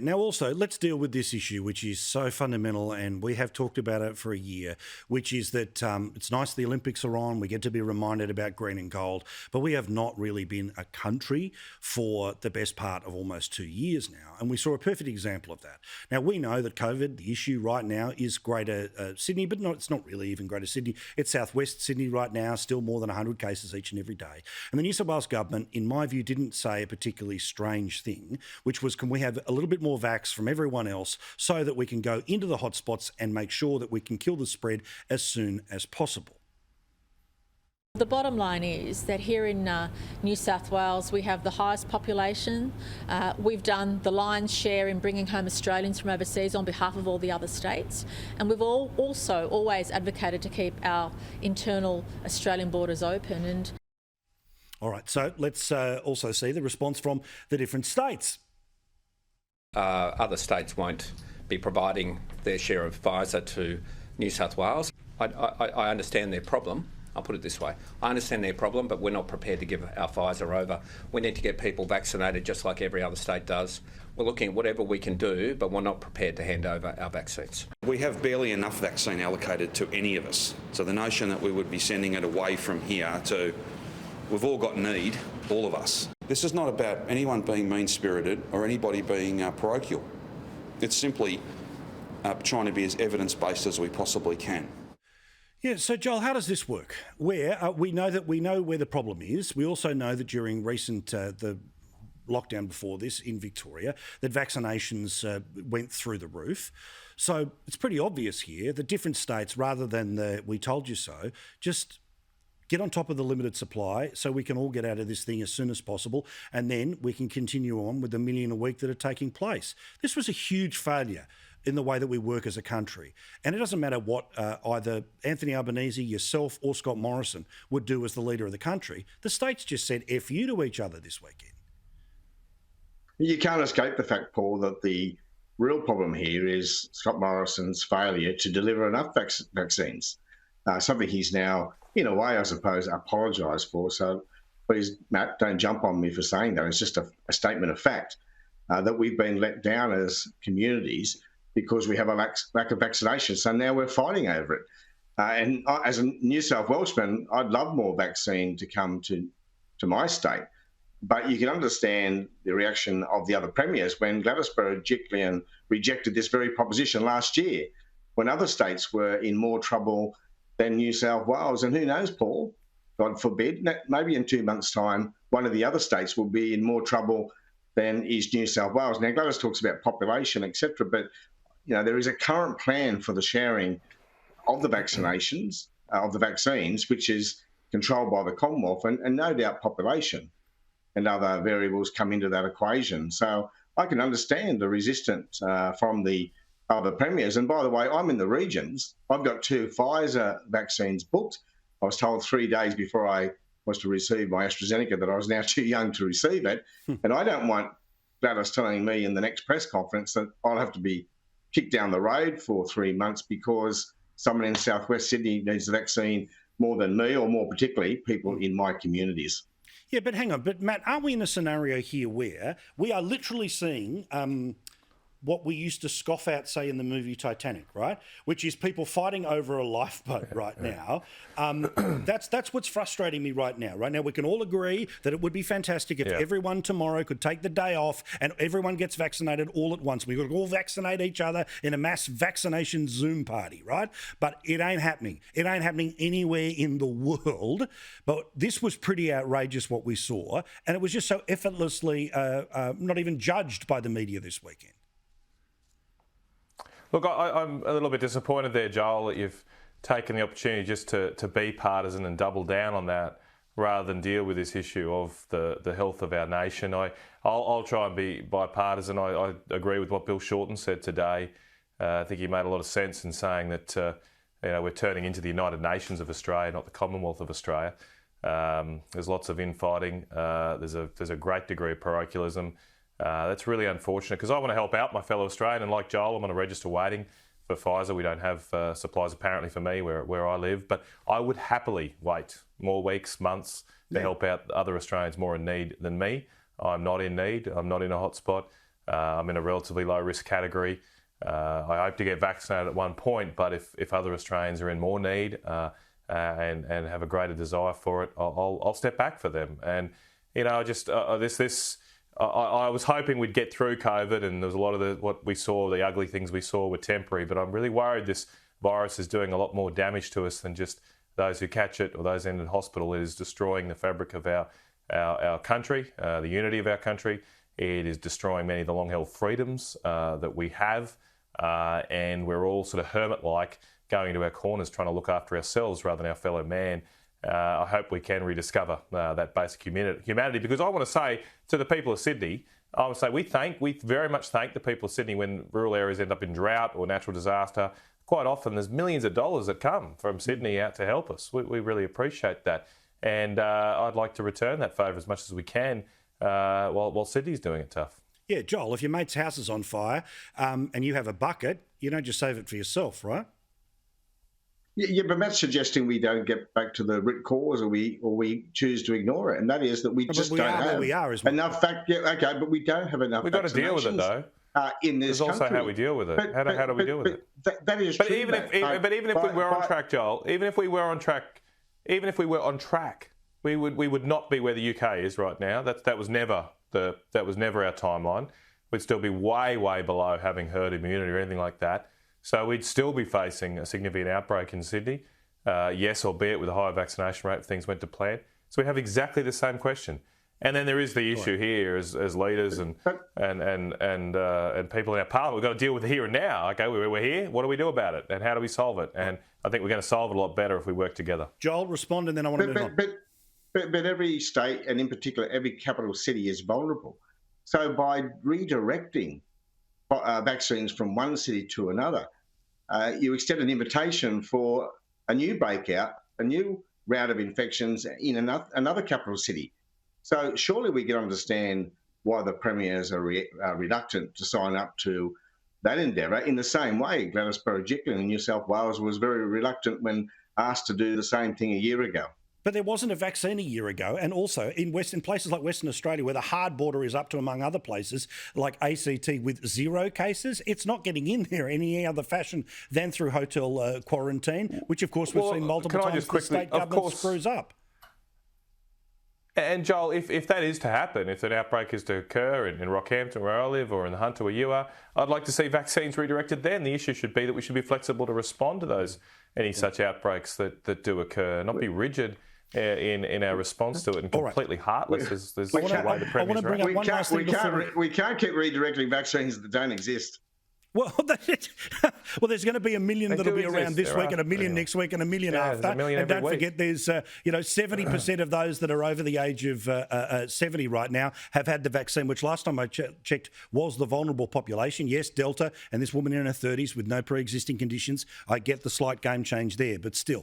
Now, also, let's deal with this issue, which is so fundamental, and we have talked about it for a year, which is that it's nice the Olympics are on. We get to be reminded about green and gold, but we have not really been a country for the best part of almost 2 years now, and we saw a perfect example of that. Now, we know that COVID, the issue right now, is Greater Sydney, but it's not really even Greater Sydney. It's southwest Sydney right now, still more than 100 cases each and every day. And the New South Wales government, in my view, didn't say a particularly strange thing, which was, can we have a little bit more vax from everyone else so that we can go into the hotspots and make sure that we can kill the spread as soon as possible? The bottom line is that here in New South Wales we have the highest population. We've done the lion's share in bringing home Australians from overseas on behalf of all the other states, and we've also always advocated to keep our internal Australian borders open. And all right, so let's also see the response from the different states. Other states won't be providing their share of Pfizer to New South Wales. I understand their problem. I'll put it this way. I understand their problem, but we're not prepared to give our Pfizer over. We need to get people vaccinated just like every other state does. We're looking at whatever we can do, but we're not prepared to hand over our vaccines. We have barely enough vaccine allocated to any of us. So the notion that we would be sending it away from here to, we've all got need, all of us. This is not about anyone being mean-spirited or anybody being parochial. It's simply trying to be as evidence-based as we possibly can. Yeah, so Joel, how does this work? Where we know where the problem is. We also know that during recent the lockdown before this in Victoria, that vaccinations went through the roof. So it's pretty obvious here that different states, rather than the "we told you so," just get on top of the limited supply so we can all get out of this thing as soon as possible, and then we can continue on with the 1 million a week that are taking place. This was a huge failure in the way that we work as a country. And it doesn't matter what either Anthony Albanese, yourself or Scott Morrison would do as the leader of the country. The states just said F you to each other this weekend. You can't escape the fact, Paul, that the real problem here is Scott Morrison's failure to deliver enough vaccines, something he's now, in a way, I suppose, apologised for. So please, Matt, don't jump on me for saying that. It's just a statement of fact that we've been let down as communities because we have a lack of vaccination. So now we're fighting over it. And as a New South Welshman, I'd love more vaccine to come to my state. But you can understand the reaction of the other premiers when Gladys Berejiklian rejected this very proposition last year, when other states were in more trouble than New South Wales. And who knows, Paul, God forbid, maybe in 2 months' time, one of the other states will be in more trouble than is New South Wales. Now, Gladys talks about population, etc., but there is a current plan for the sharing of the vaccinations, of the vaccines, which is controlled by the Commonwealth, and no doubt population and other variables come into that equation. So I can understand the resistance from the other premiers. And by the way, I'm in the regions. I've got 2 Pfizer vaccines booked. I was told 3 days before I was to receive my AstraZeneca that I was now too young to receive it. And I don't want Gladys telling me in the next press conference that I'll have to be kicked down the road for 3 months because someone in southwest Sydney needs the vaccine more than me, or more particularly people in my communities. Yeah, but hang on. But Matt, aren't we in a scenario here where we are literally seeing what we used to scoff at, say, in the movie Titanic, right? Which is people fighting over a lifeboat right now. That's what's frustrating me right now. Right now, we can all agree that it would be fantastic if everyone tomorrow could take the day off and everyone gets vaccinated all at once. We could all vaccinate each other in a mass vaccination Zoom party, right? But it ain't happening. It ain't happening anywhere in the world. But this was pretty outrageous what we saw, and it was just so effortlessly not even judged by the media this weekend. Look, I'm a little bit disappointed there, Joel, that you've taken the opportunity just to be partisan and double down on that rather than deal with this issue of the health of our nation. I'll try and be bipartisan. I agree with what Bill Shorten said today. I think he made a lot of sense in saying that we're turning into the United Nations of Australia, not the Commonwealth of Australia. There's lots of infighting. There's a great degree of parochialism. That's really unfortunate because I want to help out my fellow Australian, and like Joel, I'm on a register waiting for Pfizer. We don't have supplies apparently for me where I live, but I would happily wait more weeks, months to help out other Australians more in need than me. I'm not in need. I'm not in a hotspot. I'm in a relatively low risk category. I hope to get vaccinated at one point, but if other Australians are in more need and have a greater desire for it, I'll step back for them. And I was hoping we'd get through COVID, and there was a lot of what we saw, the ugly things we saw were temporary. But I'm really worried this virus is doing a lot more damage to us than just those who catch it or those in hospital. It is destroying the fabric of our country, the unity of our country. It is destroying many of the long-held freedoms that we have, and we're all sort of hermit-like, going into our corners trying to look after ourselves rather than our fellow man. I hope we can rediscover that basic humanity, because I want to say to the people of Sydney, I would say we very much thank the people of Sydney when rural areas end up in drought or natural disaster. Quite often there's millions of dollars that come from Sydney out to help us. We really appreciate that. And I'd like to return that favour as much as we can while Sydney's doing it tough. Yeah, Joel, if your mate's house is on fire and you have a bucket, you don't just save it for yourself, right? Yeah, but Matt's suggesting we don't get back to the root cause, or we choose to ignore it, and that is that we just don't have enough fact. Yeah, okay, but we don't have enough. We've got to deal with it, though. In this There's also country. how we deal with it. How do we deal with it? That is but true. Even if we were on track, Joel, even if we were on track, we would not be where the UK is right now. That was never our timeline. We'd still be way below having herd immunity or anything like that. So we'd still be facing a significant outbreak in Sydney. Yes, albeit with a higher vaccination rate if things went to plan. So we have exactly the same question. And then there is the issue here as leaders and people in our parliament. We've got to deal with it here and now. Okay, we're here. What do we do about it? And how do we solve it? And I think we're going to solve it a lot better if we work together. Joel, respond, and then I want to move on. But every state, and in particular every capital city, is vulnerable. So by redirecting vaccines from one city to another, you extend an invitation for a new breakout, a new round of infections in another capital city. So surely we can understand why the premiers are reluctant to sign up to that endeavour. In the same way, Gladys Berejiklian in New South Wales was very reluctant when asked to do the same thing a year ago. But there wasn't a vaccine a year ago, and also in places like Western Australia, where the hard border is up to, among other places, like ACT with 0 cases, it's not getting in there in any other fashion than through hotel quarantine, which of course we've seen multiple times the state government screws up. And Joel, if that is to happen, if an outbreak is to occur in Rockhampton, where I live, or in the Hunter, where you are, I'd like to see vaccines redirected then. The issue should be that we should be flexible to respond to any such outbreaks that do occur, not be rigid in our response to it and completely heartless as the way the premiers are. We can't keep redirecting vaccines that don't exist. Well, there's going to be 1 million that'll be around this week, and 1 million next week, and 1 million after. And don't forget, there's 70% of those that are over the age of 70 right now have had the vaccine, which last time I checked was the vulnerable population. Yes, Delta, and this woman in her 30s with no pre-existing conditions. I get the slight game change there, but still.